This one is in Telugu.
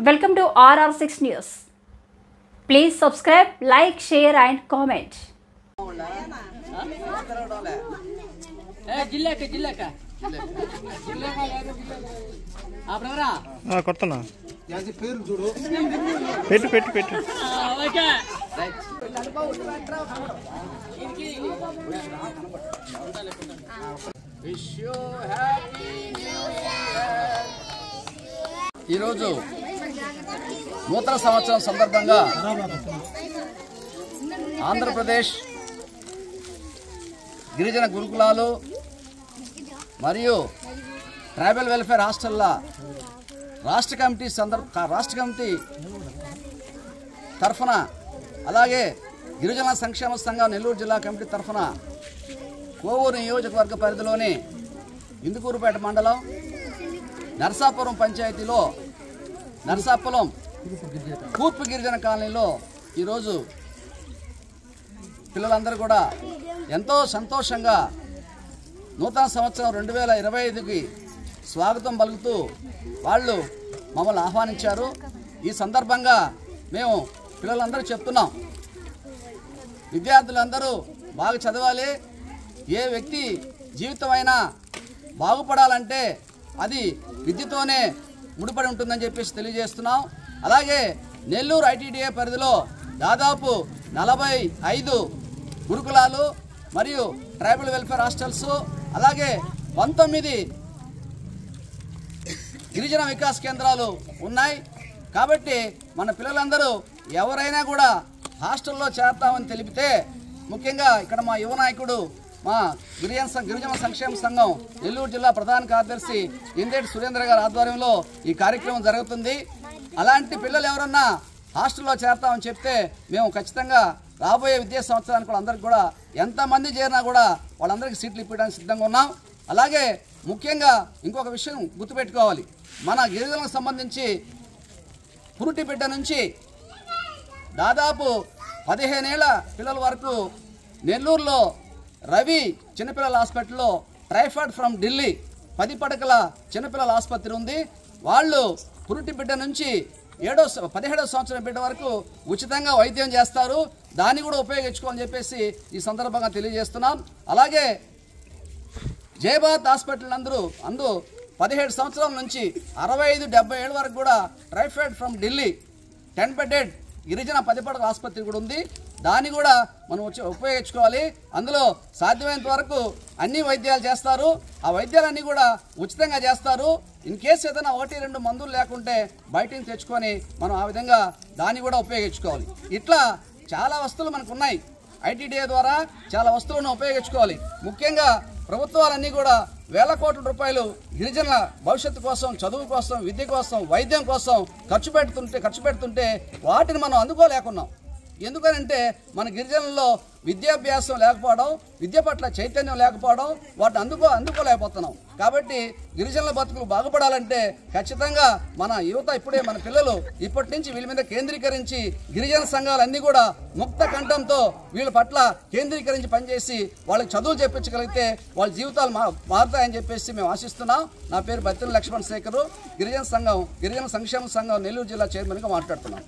Welcome to RR6 News. Please subscribe, like, share and comment. కొత్తనా పెట్టు పెట్టు పెట్టు ఈరోజు నూతన సంవత్సరం సందర్భంగా ఆంధ్రప్రదేశ్ గిరిజన గురుకులాలు మరియు ట్రైబల్ వెల్ఫేర్ హాస్టల్ల రాష్ట్ర కమిటీ తరఫున అలాగే గిరిజన సంక్షేమ సంఘం నెల్లూరు జిల్లా కమిటీ తరఫున కోవూరు నియోజకవర్గ పరిధిలోని ఇందుకూరుపేట మండలం నరసాపురం పంచాయతీలో నరసాపురం తూర్పు గిరిజన కాలనీలో ఈరోజు పిల్లలందరూ కూడా ఎంతో సంతోషంగా నూతన సంవత్సరం 2025కి స్వాగతం పలుకుతూ వాళ్ళు మమ్మల్ని ఆహ్వానించారు. ఈ సందర్భంగా మేము పిల్లలందరూ చెప్తున్నాం, విద్యార్థులందరూ బాగా చదవాలి. ఏ వ్యక్తి జీవితమైనా బాగుపడాలంటే అది విద్యతోనే ముడిపడి ఉంటుందని చెప్పేసి తెలియజేస్తున్నాం. అలాగే నెల్లూరు ఐటీడీఏ పరిధిలో దాదాపు 45 గురుకులాలు మరియు ట్రైబల్ వెల్ఫేర్ హాస్టల్స్ అలాగే 19 గిరిజన వికాస్ కేంద్రాలు ఉన్నాయి. కాబట్టి మన పిల్లలందరూ ఎవరైనా కూడా హాస్టల్లో చేరతామని తెలిపితే, ముఖ్యంగా ఇక్కడ మా యువ నాయకుడు మా గిరిజన సంక్షేమ సంఘం నెల్లూరు జిల్లా ప్రధాన కార్యదర్శి ఇందేటి సురేంద్ర గారి ఆధ్వర్యంలో ఈ కార్యక్రమం జరుగుతుంది. అలాంటి పిల్లలు ఎవరన్నా హాస్టల్లో చేరతామని చెప్తే మేము ఖచ్చితంగా రాబోయే విద్యా సంవత్సరానికి కూడా అందరికి కూడా ఎంతమంది చేరినా కూడా వాళ్ళందరికీ సీట్లు ఇప్పించడానికి సిద్ధంగా ఉన్నాం. అలాగే ముఖ్యంగా ఇంకొక విషయం గుర్తుపెట్టుకోవాలి, మన గిరిజనులకు సంబంధించి పురుటి బిడ్డ నుంచి దాదాపు 15 ఏళ్ల పిల్లల వరకు నెల్లూరులో రవి చిన్నపిల్లల హాస్పిటల్లో టైఫాయిడ్ ఫ్రమ్ ఢిల్లీ 10 పడకల చిన్నపిల్లల ఆసుపత్రి ఉంది. వాళ్ళు పురుటి బిడ్డ నుంచి 17వ సంవత్సరం బిడ్డ వరకు ఉచితంగా వైద్యం చేస్తారు. దాన్ని కూడా ఉపయోగించుకోవాలని చెప్పేసి ఈ సందర్భంగా తెలియజేస్తున్నాం. అలాగే జయభారత్ హాస్పిటల్ అందు 17 సంవత్సరాల నుంచి 65-70 ఏళ్ళ వరకు కూడా టైఫాయిడ్ ఫ్రమ్ ఢిల్లీ 10 బెడెడ్ గిరిజన 10 పడకల ఆసుపత్రి కూడా ఉంది. దాన్ని కూడా మనం ఉపయోగించుకోవాలి. అందులో సాధ్యమైనంత వరకు అన్ని వైద్యాలు చేస్తారు. ఆ వైద్యాలన్నీ కూడా ఉచితంగా చేస్తారు. ఇన్ కేసు ఏదైనా 1-2 మందులు లేకుంటే బయట నుంచి తెచ్చుకొని మనం ఆ విధంగా దాన్ని కూడా ఉపయోగించుకోవాలి. ఇట్లా చాలా వస్తువులు మనకు ఉన్నాయి. ఐటీడీఏ ద్వారా చాలా వస్తువులను ఉపయోగించుకోవాలి. ముఖ్యంగా ప్రభుత్వాలన్నీ కూడా వేల కోట్ల రూపాయలు గిరిజనుల భవిష్యత్తు కోసం, చదువు కోసం, విద్య కోసం, వైద్యం కోసం ఖర్చు పెడుతుంటే వాటిని మనం అందుకోలేకున్నాం. ఎందుకనంటే మన గిరిజనుల్లో విద్యాభ్యాసం లేకపోవడం, విద్య పట్ల చైతన్యం లేకపోవడం, వాటిని అందుకోలేకపోతున్నాం. కాబట్టి గిరిజనుల బతుకులు బాగుపడాలంటే ఖచ్చితంగా మన యువత మన పిల్లలు ఇప్పటి నుంచి వీళ్ళ మీద కేంద్రీకరించి గిరిజన సంఘాలన్నీ కూడా ముక్త కంఠంతో వీళ్ళ పట్ల కేంద్రీకరించి పనిచేసి వాళ్ళకి చదువులు చెప్పించగలిగితే వాళ్ళ జీవితాలు మారుతాయని చెప్పేసి మేము ఆశిస్తున్నాం. నా పేరు బత్తిన లక్ష్మణ్ శేఖరు, గిరిజన సంక్షేమ సంఘం నెల్లూరు జిల్లా చైర్మన్గా మాట్లాడుతున్నాం.